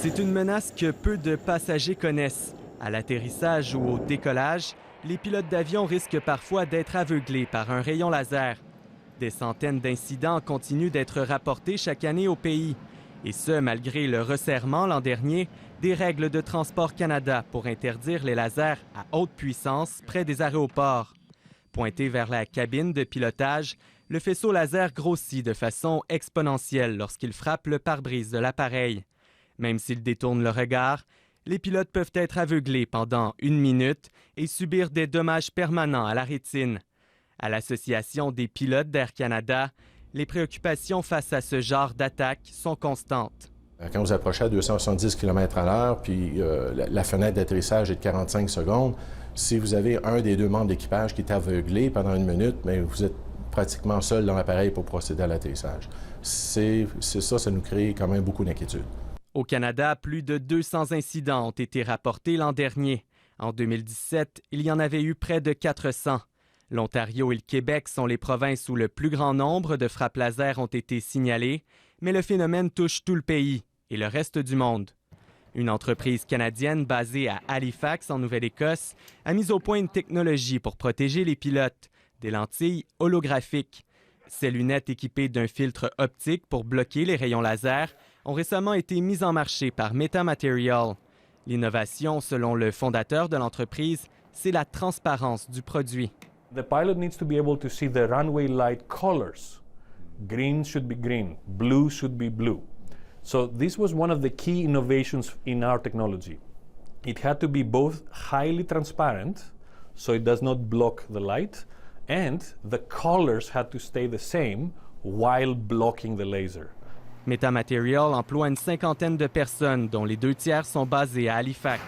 C'est une menace que peu de passagers connaissent. À l'atterrissage ou au décollage, les pilotes d'avion risquent parfois d'être aveuglés par un rayon laser. Des centaines d'incidents continuent d'être rapportés chaque année au pays. Et ce, malgré le resserrement l'an dernier des règles de Transport Canada pour interdire les lasers à haute puissance près des aéroports. Pointé vers la cabine de pilotage, le faisceau laser grossit de façon exponentielle lorsqu'il frappe le pare-brise de l'appareil. Même s'ils détournent le regard, les pilotes peuvent être aveuglés pendant 1 minute et subir des dommages permanents à la rétine. À l'Association des pilotes d'Air Canada, les préoccupations face à ce genre d'attaque sont constantes. Quand vous approchez à 270 km/h, puis la fenêtre d'atterrissage est de 45 secondes, si vous avez un des deux membres d'équipage qui est aveuglé pendant 1 minute, bien, vous êtes pratiquement seul dans l'appareil pour procéder à l'atterrissage. Ça nous crée quand même beaucoup d'inquiétude. Au Canada, plus de 200 incidents ont été rapportés l'an dernier. En 2017, il y en avait eu près de 400. L'Ontario et le Québec sont les provinces où le plus grand nombre de frappes laser ont été signalées, mais le phénomène touche tout le pays et le reste du monde. Une entreprise canadienne basée à Halifax, en Nouvelle-Écosse, a mis au point une technologie pour protéger les pilotes, des lentilles holographiques. Ces lunettes équipées d'un filtre optique pour bloquer les rayons laser ont récemment été mises en marché par Metamaterial. L'innovation, selon le fondateur de l'entreprise, c'est la transparence du produit. The pilot needs to be able to see the runway light colors. Green should be green, blue should be blue. So this was one of the key innovations in our technology. It had to be both highly transparent, so it does not block the light, and the colors had to stay the same while blocking the laser. Metamaterial emploie une cinquantaine de personnes, dont les 2 tiers sont basés à Halifax.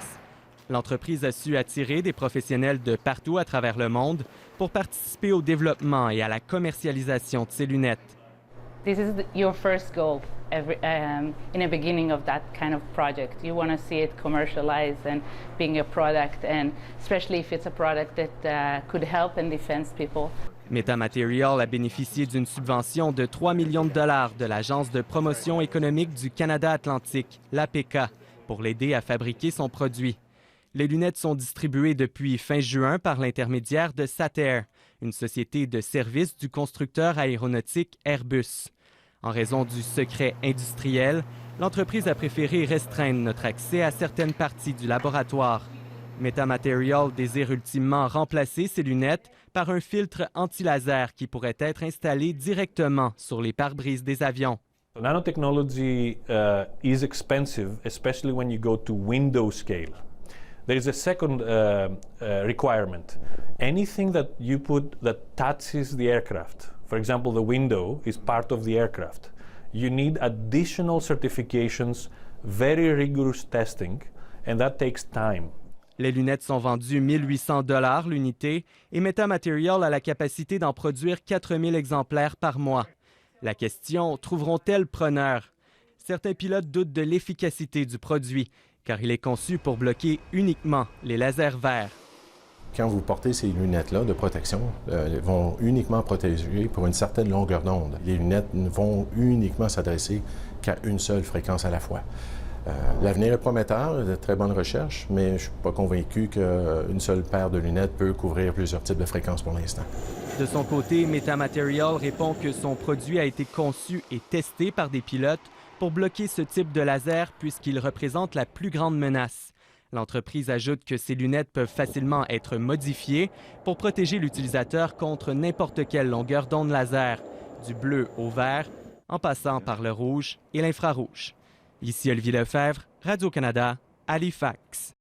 L'entreprise a su attirer des professionnels de partout à travers le monde pour participer au développement et à la commercialisation de ces lunettes. This is your first goal in the beginning of that kind of project. You want to see it commercialized and being a product, and especially if it's a product that could help and defend people. Metamaterial a bénéficié d'une subvention de 3 millions de dollars de l'Agence de promotion économique du Canada Atlantique, l'APK, pour l'aider à fabriquer son produit. Les lunettes sont distribuées depuis fin juin par l'intermédiaire de Satair, une société de services du constructeur aéronautique Airbus. En raison du secret industriel, l'entreprise a préféré restreindre notre accès à certaines parties du laboratoire. Metamaterial désire ultimement remplacer ces lunettes par un filtre anti-laser qui pourrait être installé directement sur les pare-brises des avions. Nanotechnology is expensive, especially when you go to window scale. There is a second requirement. Anything that you put that touches the aircraft, for example, the window is part of the aircraft, you need additional certifications, very rigorous testing, and that takes time. Les lunettes sont vendues 1 800 $ l'unité et Metamaterial a la capacité d'en produire 4 000 exemplaires par mois. La question, trouveront-elles preneur? Certains pilotes doutent de l'efficacité du produit, car il est conçu pour bloquer uniquement les lasers verts. Quand vous portez ces lunettes-là de protection, elles vont uniquement protéger pour une certaine longueur d'onde. Les lunettes ne vont uniquement s'adresser qu'à une seule fréquence à la fois. L'avenir est prometteur, de très bonnes recherches, mais je ne suis pas convaincu qu'une seule paire de lunettes peut couvrir plusieurs types de fréquences pour l'instant. De son côté, Metamaterial répond que son produit a été conçu et testé par des pilotes pour bloquer ce type de laser puisqu'il représente la plus grande menace. L'entreprise ajoute que ces lunettes peuvent facilement être modifiées pour protéger l'utilisateur contre n'importe quelle longueur d'onde laser, du bleu au vert, en passant par le rouge et l'infrarouge. Ici Olivier Lefebvre, Radio-Canada, Halifax.